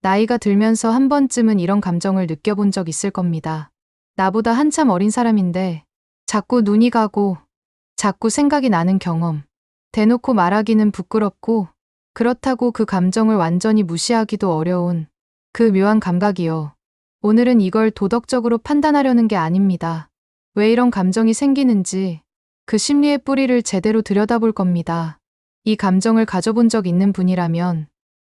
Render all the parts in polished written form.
나이가 들면서 한 번쯤은 이런 감정을 느껴본 적 있을 겁니다. 나보다 한참 어린 사람인데 자꾸 눈이 가고 자꾸 생각이 나는 경험. 대놓고 말하기는 부끄럽고 그렇다고 그 감정을 완전히 무시하기도 어려운 그 묘한 감각이요. 오늘은 이걸 도덕적으로 판단하려는 게 아닙니다. 왜 이런 감정이 생기는지 그 심리의 뿌리를 제대로 들여다볼 겁니다. 이 감정을 가져본 적 있는 분이라면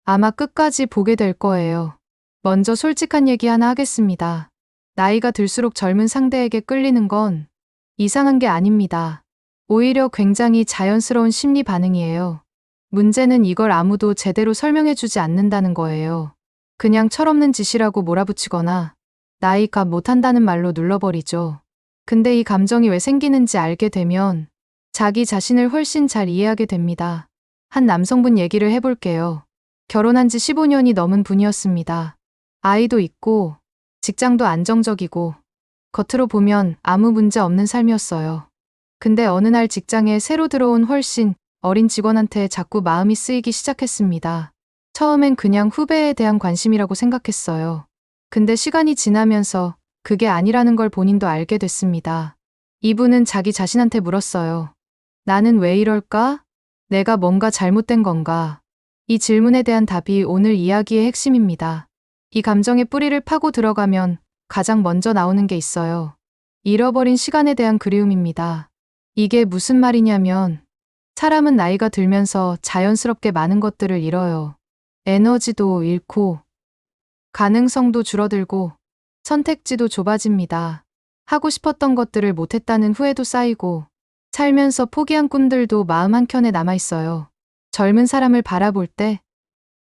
아마 끝까지 보게 될 거예요. 먼저 솔직한 얘기 하나 하겠습니다. 나이가 들수록 젊은 상대에게 끌리는 건 이상한 게 아닙니다. 오히려 굉장히 자연스러운 심리 반응이에요. 문제는 이걸 아무도 제대로 설명해주지 않는다는 거예요. 그냥 철없는 짓이라고 몰아붙이거나 나이가 못한다는 말로 눌러버리죠. 근데 이 감정이 왜 생기는지 알게 되면 자기 자신을 훨씬 잘 이해하게 됩니다. 한 남성분 얘기를 해볼게요. 결혼한 지 15년이 넘은 분이었습니다. 아이도 있고 직장도 안정적이고 겉으로 보면 아무 문제 없는 삶이었어요. 근데 어느 날 직장에 새로 들어온 훨씬 어린 직원한테 자꾸 마음이 쓰이기 시작했습니다. 처음엔 그냥 후배에 대한 관심이라고 생각했어요. 근데 시간이 지나면서 그게 아니라는 걸 본인도 알게 됐습니다. 이분은 자기 자신한테 물었어요. 나는 왜 이럴까? 내가 뭔가 잘못된 건가? 이 질문에 대한 답이 오늘 이야기의 핵심입니다. 이 감정의 뿌리를 파고 들어가면 가장 먼저 나오는 게 있어요. 잃어버린 시간에 대한 그리움입니다. 이게 무슨 말이냐면 사람은 나이가 들면서 자연스럽게 많은 것들을 잃어요. 에너지도 잃고 가능성도 줄어들고 선택지도 좁아집니다. 하고 싶었던 것들을 못했다는 후회도 쌓이고 살면서 포기한 꿈들도 마음 한켠에 남아있어요. 젊은 사람을 바라볼 때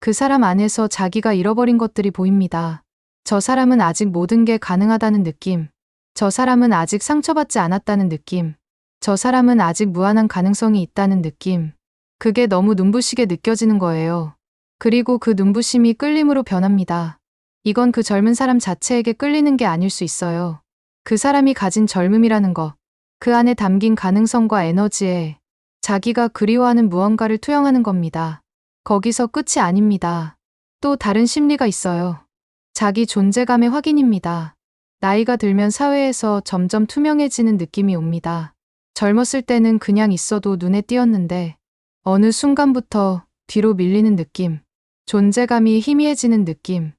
그 사람 안에서 자기가 잃어버린 것들이 보입니다. 저 사람은 아직 모든 게 가능하다는 느낌. 저 사람은 아직 상처받지 않았다는 느낌. 저 사람은 아직 무한한 가능성이 있다는 느낌. 그게 너무 눈부시게 느껴지는 거예요. 그리고 그 눈부심이 끌림으로 변합니다. 이건 그 젊은 사람 자체에게 끌리는 게 아닐 수 있어요. 그 사람이 가진 젊음이라는 것, 그 안에 담긴 가능성과 에너지에 자기가 그리워하는 무언가를 투영하는 겁니다. 거기서 끝이 아닙니다. 또 다른 심리가 있어요. 자기 존재감의 확인입니다. 나이가 들면 사회에서 점점 투명해지는 느낌이 옵니다. 젊었을 때는 그냥 있어도 눈에 띄었는데 어느 순간부터 뒤로 밀리는 느낌, 존재감이 희미해지는 느낌.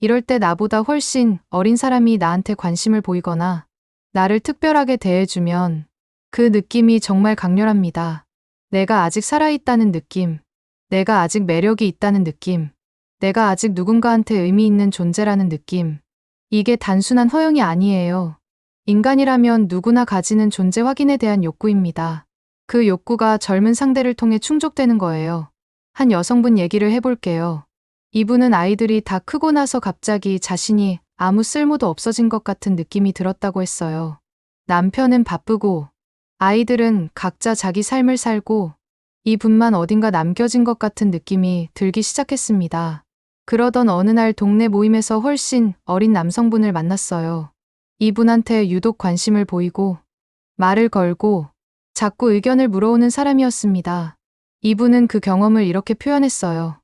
이럴 때 나보다 훨씬 어린 사람이 나한테 관심을 보이거나 나를 특별하게 대해주면 그 느낌이 정말 강렬합니다. 내가 아직 살아있다는 느낌, 내가 아직 매력이 있다는 느낌, 내가 아직 누군가한테 의미 있는 존재라는 느낌. 이게 단순한 허용이 아니에요. 인간이라면 누구나 가지는 존재 확인에 대한 욕구입니다. 그 욕구가 젊은 상대를 통해 충족되는 거예요. 한 여성분 얘기를 해볼게요. 이분은 아이들이 다 크고 나서 갑자기 자신이 아무 쓸모도 없어진 것 같은 느낌이 들었다고 했어요. 남편은 바쁘고 아이들은 각자 자기 삶을 살고 이분만 어딘가 남겨진 것 같은 느낌이 들기 시작했습니다. 그러던 어느 날 동네 모임에서 훨씬 어린 남성분을 만났어요. 이분한테 유독 관심을 보이고 말을 걸고 자꾸 의견을 물어오는 사람이었습니다. 이분은 그 경험을 이렇게 표현했어요.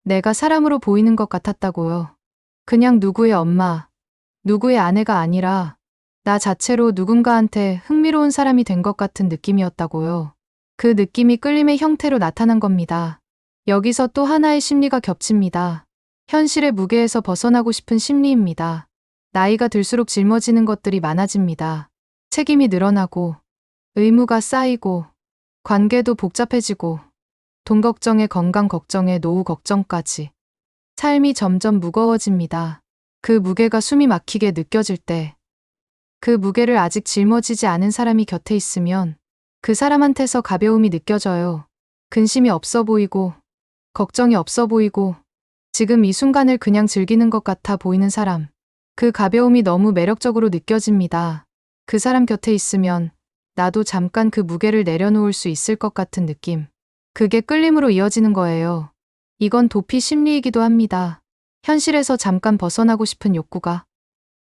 내가 사람으로 보이는 것 같았다고요. 그냥 누구의 엄마, 누구의 아내가 아니라 나 자체로 누군가한테 흥미로운 사람이 된 것 같은 느낌이었다고요. 그 느낌이 끌림의 형태로 나타난 겁니다. 여기서 또 하나의 심리가 겹칩니다. 현실의 무게에서 벗어나고 싶은 심리입니다. 나이가 들수록 짊어지는 것들이 많아집니다. 책임이 늘어나고, 의무가 쌓이고, 관계도 복잡해지고, 돈 걱정에 건강 걱정에 노후 걱정까지. 삶이 점점 무거워집니다. 그 무게가 숨이 막히게 느껴질 때, 그 무게를 아직 짊어지지 않은 사람이 곁에 있으면 그 사람한테서 가벼움이 느껴져요. 근심이 없어 보이고, 걱정이 없어 보이고, 지금 이 순간을 그냥 즐기는 것 같아 보이는 사람. 그 가벼움이 너무 매력적으로 느껴집니다. 그 사람 곁에 있으면 나도 잠깐 그 무게를 내려놓을 수 있을 것 같은 느낌. 그게 끌림으로 이어지는 거예요. 이건 도피 심리이기도 합니다. 현실에서 잠깐 벗어나고 싶은 욕구가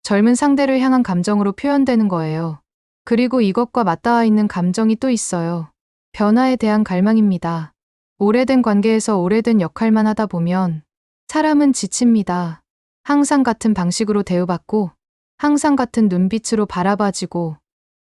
젊은 상대를 향한 감정으로 표현되는 거예요. 그리고 이것과 맞닿아 있는 감정이 또 있어요. 변화에 대한 갈망입니다. 오래된 관계에서 오래된 역할만 하다 보면 사람은 지칩니다. 항상 같은 방식으로 대우받고, 항상 같은 눈빛으로 바라봐지고,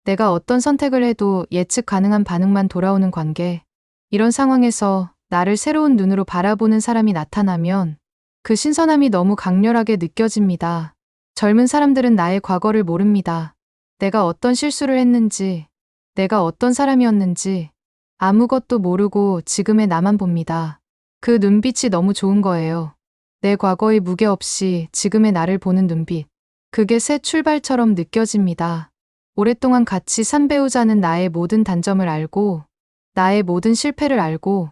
내가 어떤 선택을 해도 예측 가능한 반응만 돌아오는 관계. 이런 상황에서 나를 새로운 눈으로 바라보는 사람이 나타나면 그 신선함이 너무 강렬하게 느껴집니다. 젊은 사람들은 나의 과거를 모릅니다. 내가 어떤 실수를 했는지, 내가 어떤 사람이었는지 아무것도 모르고 지금의 나만 봅니다. 그 눈빛이 너무 좋은 거예요. 내 과거의 무게 없이 지금의 나를 보는 눈빛. 그게 새 출발처럼 느껴집니다. 오랫동안 같이 산 배우자는 나의 모든 단점을 알고, 나의 모든 실패를 알고,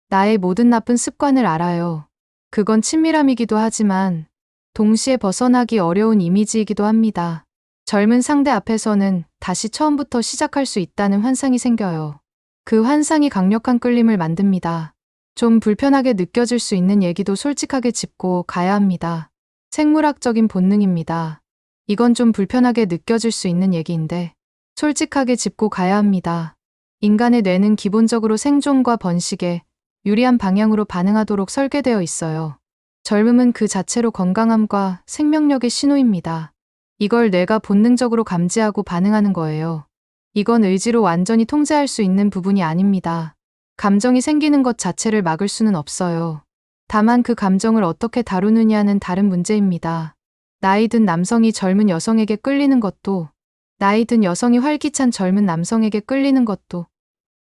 나의 모든 나쁜 습관을 알아요. 그건 친밀함이기도 하지만 동시에 벗어나기 어려운 이미지이기도 합니다. 젊은 상대 앞에서는 다시 처음부터 시작할 수 있다는 환상이 생겨요. 그 환상이 강력한 끌림을 만듭니다. 좀 불편하게 느껴질 수 있는 얘기도 솔직하게 짚고 가야 합니다. 생물학적인 본능입니다. 이건 좀 불편하게 느껴질 수 있는 얘기인데 솔직하게 짚고 가야 합니다. 인간의 뇌는 기본적으로 생존과 번식에 유리한 방향으로 반응하도록 설계되어 있어요. 젊음은 그 자체로 건강함과 생명력의 신호입니다. 이걸 뇌가 본능적으로 감지하고 반응하는 거예요. 이건 의지로 완전히 통제할 수 있는 부분이 아닙니다. 감정이 생기는 것 자체를 막을 수는 없어요. 다만 그 감정을 어떻게 다루느냐는 다른 문제입니다. 나이 든 남성이 젊은 여성에게 끌리는 것도, 나이 든 여성이 활기찬 젊은 남성에게 끌리는 것도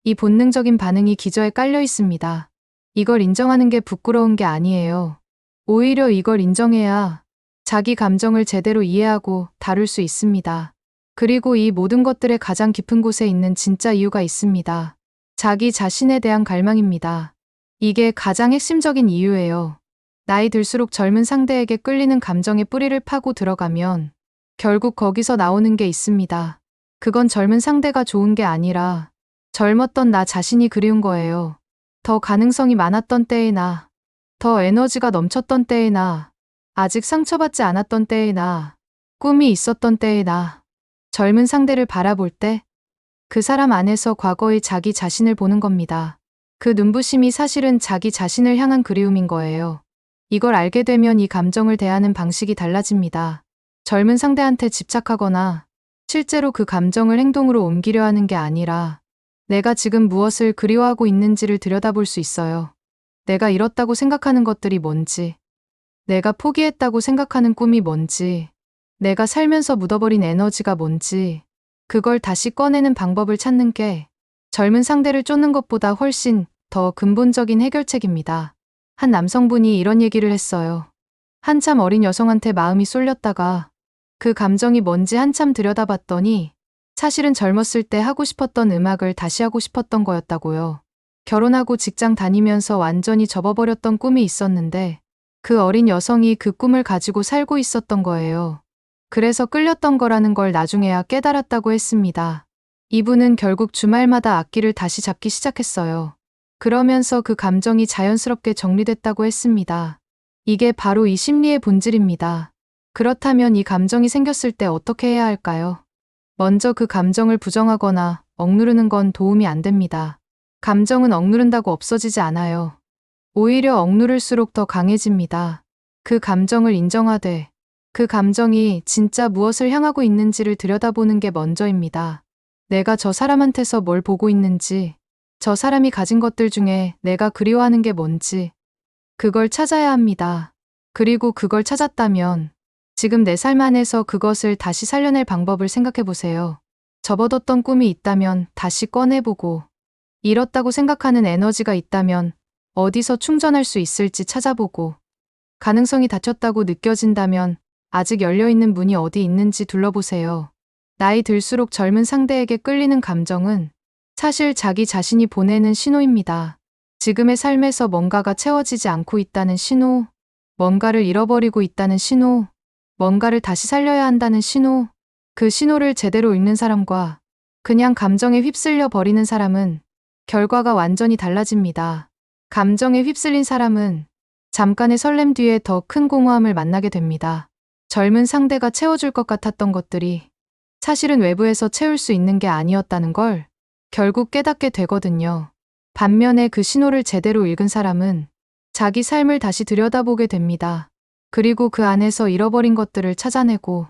이 본능적인 반응이 기저에 깔려 있습니다. 이걸 인정하는 게 부끄러운 게 아니에요. 오히려 이걸 인정해야 자기 감정을 제대로 이해하고 다룰 수 있습니다. 그리고 이 모든 것들의 가장 깊은 곳에 있는 진짜 이유가 있습니다. 자기 자신에 대한 갈망입니다. 이게 가장 핵심적인 이유예요. 나이 들수록 젊은 상대에게 끌리는 감정의 뿌리를 파고 들어가면 결국 거기서 나오는 게 있습니다. 그건 젊은 상대가 좋은 게 아니라 젊었던 나 자신이 그리운 거예요. 더 가능성이 많았던 때의 나, 더 에너지가 넘쳤던 때의 나, 아직 상처받지 않았던 때의 나, 꿈이 있었던 때의 나. 젊은 상대를 바라볼 때 그 사람 안에서 과거의 자기 자신을 보는 겁니다. 그 눈부심이 사실은 자기 자신을 향한 그리움인 거예요. 이걸 알게 되면 이 감정을 대하는 방식이 달라집니다. 젊은 상대한테 집착하거나 실제로 그 감정을 행동으로 옮기려 하는 게 아니라 내가 지금 무엇을 그리워하고 있는지를 들여다볼 수 있어요. 내가 잃었다고 생각하는 것들이 뭔지, 내가 포기했다고 생각하는 꿈이 뭔지, 내가 살면서 묻어버린 에너지가 뭔지, 그걸 다시 꺼내는 방법을 찾는 게 젊은 상대를 쫓는 것보다 훨씬 더 근본적인 해결책입니다. 한 남성분이 이런 얘기를 했어요. 한참 어린 여성한테 마음이 쏠렸다가 그 감정이 뭔지 한참 들여다봤더니 사실은 젊었을 때 하고 싶었던 음악을 다시 하고 싶었던 거였다고요. 결혼하고 직장 다니면서 완전히 접어버렸던 꿈이 있었는데 그 어린 여성이 그 꿈을 가지고 살고 있었던 거예요. 그래서 끌렸던 거라는 걸 나중에야 깨달았다고 했습니다. 이분은 결국 주말마다 악기를 다시 잡기 시작했어요. 그러면서 그 감정이 자연스럽게 정리됐다고 했습니다. 이게 바로 이 심리의 본질입니다. 그렇다면 이 감정이 생겼을 때 어떻게 해야 할까요? 먼저 그 감정을 부정하거나 억누르는 건 도움이 안 됩니다. 감정은 억누른다고 없어지지 않아요. 오히려 억누를수록 더 강해집니다. 그 감정을 인정하되 그 감정이 진짜 무엇을 향하고 있는지를 들여다보는 게 먼저입니다. 내가 저 사람한테서 뭘 보고 있는지, 저 사람이 가진 것들 중에 내가 그리워하는 게 뭔지, 그걸 찾아야 합니다. 그리고 그걸 찾았다면 지금 내 삶 안에서 그것을 다시 살려낼 방법을 생각해 보세요. 접어뒀던 꿈이 있다면 다시 꺼내보고, 잃었다고 생각하는 에너지가 있다면 어디서 충전할 수 있을지 찾아보고, 가능성이 닫혔다고 느껴진다면 아직 열려있는 문이 어디 있는지 둘러보세요. 나이 들수록 젊은 상대에게 끌리는 감정은 사실 자기 자신이 보내는 신호입니다. 지금의 삶에서 뭔가가 채워지지 않고 있다는 신호, 뭔가를 잃어버리고 있다는 신호, 뭔가를 다시 살려야 한다는 신호. 그 신호를 제대로 읽는 사람과 그냥 감정에 휩쓸려 버리는 사람은 결과가 완전히 달라집니다. 감정에 휩쓸린 사람은 잠깐의 설렘 뒤에 더 큰 공허함을 만나게 됩니다. 젊은 상대가 채워줄 것 같았던 것들이 사실은 외부에서 채울 수 있는 게 아니었다는 걸 결국 깨닫게 되거든요. 반면에 그 신호를 제대로 읽은 사람은 자기 삶을 다시 들여다보게 됩니다. 그리고 그 안에서 잃어버린 것들을 찾아내고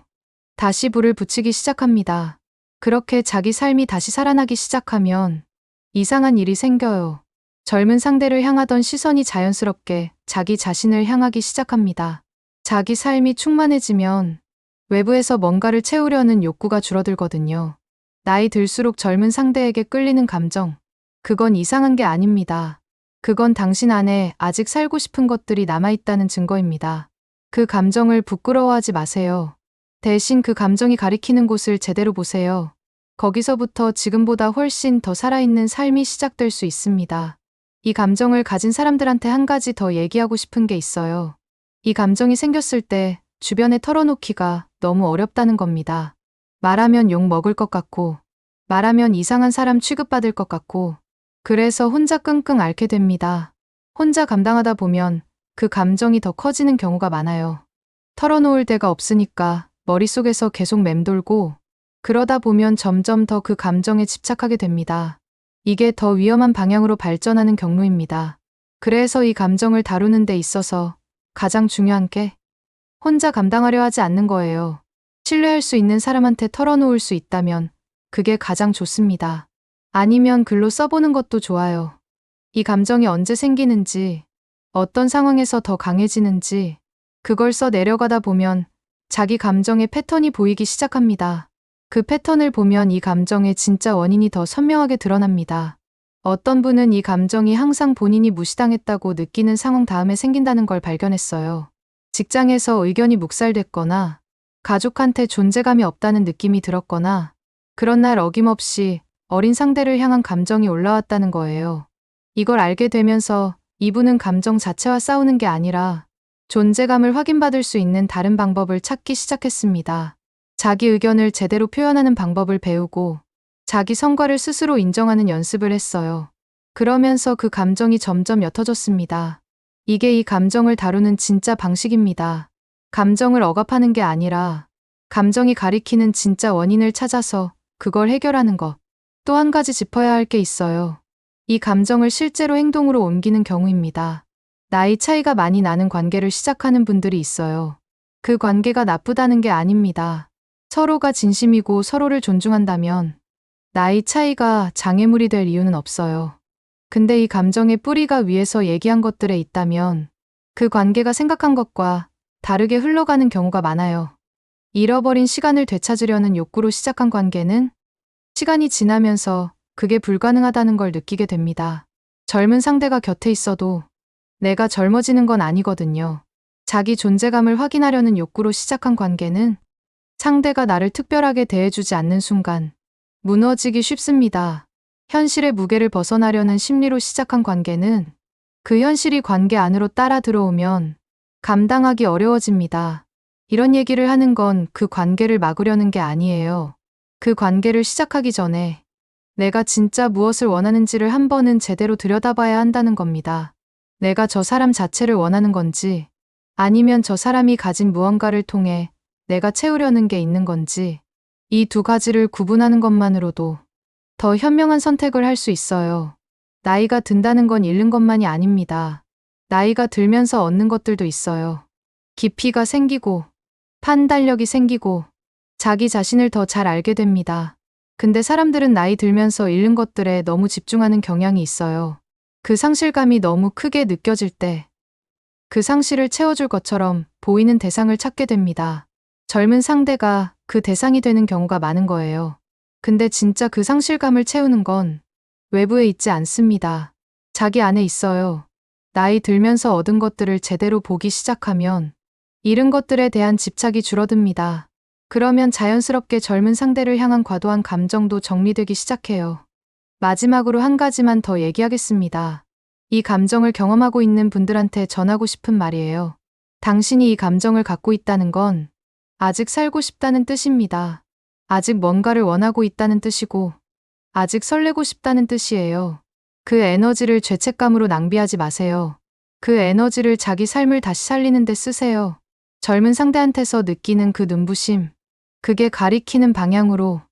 다시 불을 붙이기 시작합니다. 그렇게 자기 삶이 다시 살아나기 시작하면 이상한 일이 생겨요. 젊은 상대를 향하던 시선이 자연스럽게 자기 자신을 향하기 시작합니다. 자기 삶이 충만해지면 외부에서 뭔가를 채우려는 욕구가 줄어들거든요. 나이 들수록 젊은 상대에게 끌리는 감정, 그건 이상한 게 아닙니다. 그건 당신 안에 아직 살고 싶은 것들이 남아있다는 증거입니다. 그 감정을 부끄러워하지 마세요. 대신 그 감정이 가리키는 곳을 제대로 보세요. 거기서부터 지금보다 훨씬 더 살아있는 삶이 시작될 수 있습니다. 이 감정을 가진 사람들한테 한 가지 더 얘기하고 싶은 게 있어요. 이 감정이 생겼을 때 주변에 털어놓기가 너무 어렵다는 겁니다. 말하면 욕 먹을 것 같고, 말하면 이상한 사람 취급받을 것 같고, 그래서 혼자 끙끙 앓게 됩니다. 혼자 감당하다 보면 그 감정이 더 커지는 경우가 많아요. 털어놓을 데가 없으니까 머릿속에서 계속 맴돌고, 그러다 보면 점점 더 그 감정에 집착하게 됩니다. 이게 더 위험한 방향으로 발전하는 경로입니다. 그래서 이 감정을 다루는 데 있어서 가장 중요한 게 혼자 감당하려 하지 않는 거예요. 신뢰할 수 있는 사람한테 털어놓을 수 있다면 그게 가장 좋습니다. 아니면 글로 써보는 것도 좋아요. 이 감정이 언제 생기는지, 어떤 상황에서 더 강해지는지, 그걸 써 내려가다 보면 자기 감정의 패턴이 보이기 시작합니다. 그 패턴을 보면 이 감정의 진짜 원인이 더 선명하게 드러납니다. 어떤 분은 이 감정이 항상 본인이 무시당했다고 느끼는 상황 다음에 생긴다는 걸 발견했어요. 직장에서 의견이 묵살됐거나, 가족한테 존재감이 없다는 느낌이 들었거나, 그런 날 어김없이 어린 상대를 향한 감정이 올라왔다는 거예요. 이걸 알게 되면서 이분은 감정 자체와 싸우는 게 아니라 존재감을 확인받을 수 있는 다른 방법을 찾기 시작했습니다. 자기 의견을 제대로 표현하는 방법을 배우고 자기 성과를 스스로 인정하는 연습을 했어요. 그러면서 그 감정이 점점 옅어졌습니다. 이게 이 감정을 다루는 진짜 방식입니다. 감정을 억압하는 게 아니라 감정이 가리키는 진짜 원인을 찾아서 그걸 해결하는 것. 또 한 가지 짚어야 할 게 있어요. 이 감정을 실제로 행동으로 옮기는 경우입니다. 나이 차이가 많이 나는 관계를 시작하는 분들이 있어요. 그 관계가 나쁘다는 게 아닙니다. 서로가 진심이고 서로를 존중한다면 나이 차이가 장애물이 될 이유는 없어요. 근데 이 감정의 뿌리가 위에서 얘기한 것들에 있다면 그 관계가 생각한 것과 다르게 흘러가는 경우가 많아요. 잃어버린 시간을 되찾으려는 욕구로 시작한 관계는 시간이 지나면서 그게 불가능하다는 걸 느끼게 됩니다. 젊은 상대가 곁에 있어도 내가 젊어지는 건 아니거든요. 자기 존재감을 확인하려는 욕구로 시작한 관계는 상대가 나를 특별하게 대해주지 않는 순간 무너지기 쉽습니다. 현실의 무게를 벗어나려는 심리로 시작한 관계는 그 현실이 관계 안으로 따라 들어오면 감당하기 어려워집니다. 이런 얘기를 하는 건 그 관계를 막으려는 게 아니에요. 그 관계를 시작하기 전에 내가 진짜 무엇을 원하는지를 한 번은 제대로 들여다봐야 한다는 겁니다. 내가 저 사람 자체를 원하는 건지, 아니면 저 사람이 가진 무언가를 통해 내가 채우려는 게 있는 건지, 이 두 가지를 구분하는 것만으로도 더 현명한 선택을 할 수 있어요. 나이가 든다는 건 잃는 것만이 아닙니다. 나이가 들면서 얻는 것들도 있어요. 깊이가 생기고, 판단력이 생기고, 자기 자신을 더 잘 알게 됩니다. 근데 사람들은 나이 들면서 잃는 것들에 너무 집중하는 경향이 있어요. 그 상실감이 너무 크게 느껴질 때, 그 상실을 채워줄 것처럼 보이는 대상을 찾게 됩니다. 젊은 상대가 그 대상이 되는 경우가 많은 거예요. 근데 진짜 그 상실감을 채우는 건 외부에 있지 않습니다. 자기 안에 있어요. 나이 들면서 얻은 것들을 제대로 보기 시작하면 잃은 것들에 대한 집착이 줄어듭니다. 그러면 자연스럽게 젊은 상대를 향한 과도한 감정도 정리되기 시작해요. 마지막으로 한 가지만 더 얘기하겠습니다. 이 감정을 경험하고 있는 분들한테 전하고 싶은 말이에요. 당신이 이 감정을 갖고 있다는 건 아직 살고 싶다는 뜻입니다. 아직 뭔가를 원하고 있다는 뜻이고, 아직 설레고 싶다는 뜻이에요. 그 에너지를 죄책감으로 낭비하지 마세요. 그 에너지를 자기 삶을 다시 살리는 데 쓰세요. 젊은 상대한테서 느끼는 그 눈부심, 그게 가리키는 방향으로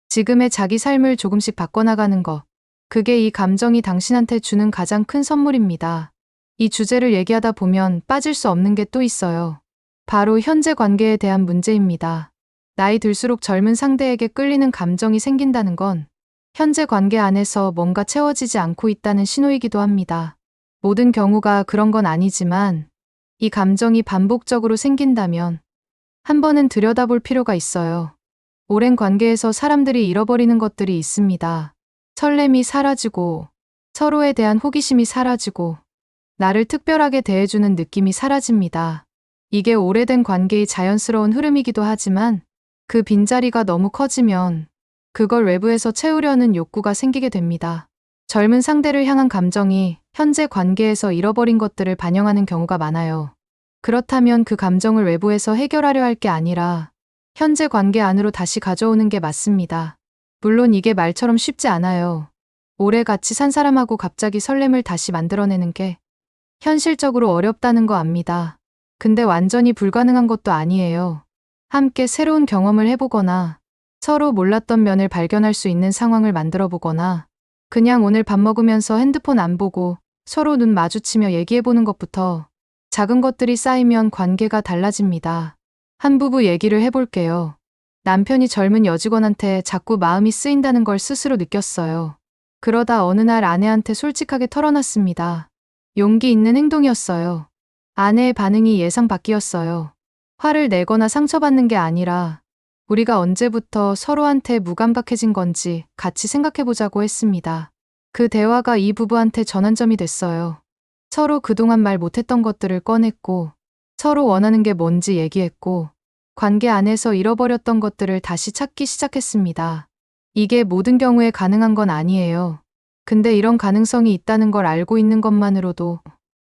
지금의 자기 삶을 조금씩 바꿔나가는 것, 그게 이 감정이 당신한테 주는 가장 큰 선물입니다. 이 주제를 얘기하다 보면 빠질 수 없는 게 또 있어요. 바로 현재 관계에 대한 문제입니다. 나이 들수록 젊은 상대에게 끌리는 감정이 생긴다는 건 현재 관계 안에서 뭔가 채워지지 않고 있다는 신호이기도 합니다. 모든 경우가 그런 건 아니지만 이 감정이 반복적으로 생긴다면 한 번은 들여다볼 필요가 있어요. 오랜 관계에서 사람들이 잃어버리는 것들이 있습니다. 설렘이 사라지고 서로에 대한 호기심이 사라지고 나를 특별하게 대해주는 느낌이 사라집니다. 이게 오래된 관계의 자연스러운 흐름이기도 하지만 그 빈자리가 너무 커지면 그걸 외부에서 채우려는 욕구가 생기게 됩니다. 젊은 상대를 향한 감정이 현재 관계에서 잃어버린 것들을 반영하는 경우가 많아요. 그렇다면 그 감정을 외부에서 해결하려 할 게 아니라 현재 관계 안으로 다시 가져오는 게 맞습니다. 물론 이게 말처럼 쉽지 않아요. 오래 같이 산 사람하고 갑자기 설렘을 다시 만들어내는 게 현실적으로 어렵다는 거 압니다. 근데 완전히 불가능한 것도 아니에요. 함께 새로운 경험을 해보거나 서로 몰랐던 면을 발견할 수 있는 상황을 만들어 보거나 그냥 오늘 밥 먹으면서 핸드폰 안 보고 서로 눈 마주치며 얘기해보는 것부터 작은 것들이 쌓이면 관계가 달라집니다. 한 부부 얘기를 해볼게요. 남편이 젊은 여직원한테 자꾸 마음이 쓰인다는 걸 스스로 느꼈어요. 그러다 어느 날 아내한테 솔직하게 털어놨습니다. 용기 있는 행동이었어요. 아내의 반응이 예상 밖이었어요. 화를 내거나 상처받는 게 아니라 우리가 언제부터 서로한테 무감각해진 건지 같이 생각해보자고 했습니다. 그 대화가 이 부부한테 전환점이 됐어요. 서로 그동안 말 못했던 것들을 꺼냈고 서로 원하는 게 뭔지 얘기했고 관계 안에서 잃어버렸던 것들을 다시 찾기 시작했습니다. 이게 모든 경우에 가능한 건 아니에요. 근데 이런 가능성이 있다는 걸 알고 있는 것만으로도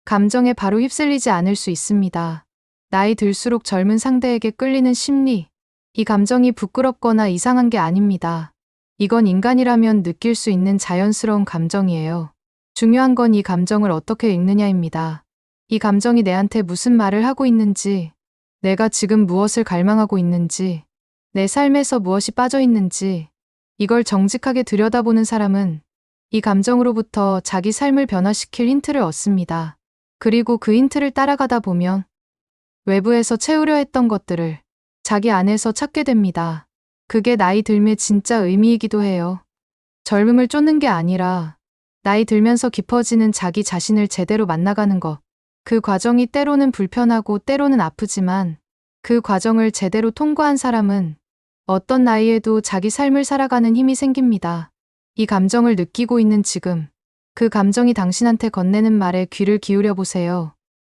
감정에 바로 휩쓸리지 않을 수 있습니다. 나이 들수록 젊은 상대에게 끌리는 심리, 이 감정이 부끄럽거나 이상한 게 아닙니다. 이건 인간이라면 느낄 수 있는 자연스러운 감정이에요. 중요한 건 이 감정을 어떻게 읽느냐입니다. 이 감정이 내한테 무슨 말을 하고 있는지, 내가 지금 무엇을 갈망하고 있는지, 내 삶에서 무엇이 빠져 있는지, 이걸 정직하게 들여다보는 사람은 이 감정으로부터 자기 삶을 변화시킬 힌트를 얻습니다. 그리고 그 힌트를 따라가다 보면 외부에서 채우려 했던 것들을 자기 안에서 찾게 됩니다. 그게 나이 들매 진짜 의미이기도 해요. 젊음을 쫓는 게 아니라 나이 들면서 깊어지는 자기 자신을 제대로 만나가는 것. 그 과정이 때로는 불편하고 때로는 아프지만 그 과정을 제대로 통과한 사람은 어떤 나이에도 자기 삶을 살아가는 힘이 생깁니다. 이 감정을 느끼고 있는 지금, 그 감정이 당신한테 건네는 말에 귀를 기울여 보세요.